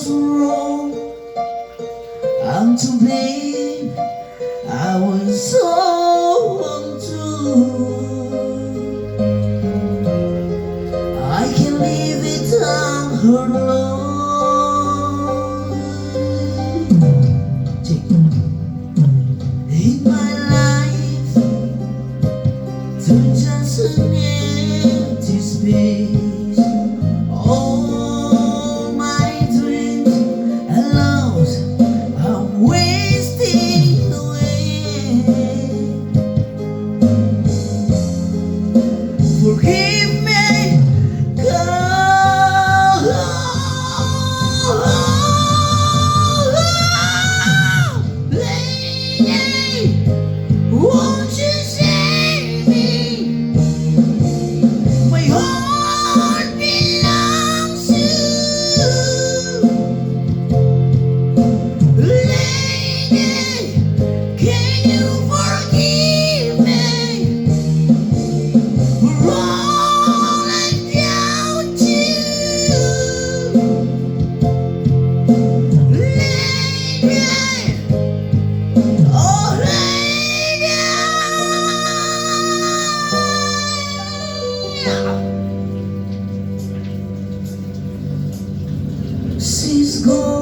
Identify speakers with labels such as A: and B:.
A: so wrong. I'm too big, I was so untrue. I can't leave it unheard alone. In my life, to just an empty space. All my dreams and loves are wasting away. Forgive me, God, lady, won't you save me? My heart belongs to you. Lady, can you forgive me for all I've done to you? Lady, oh lady, she's gone.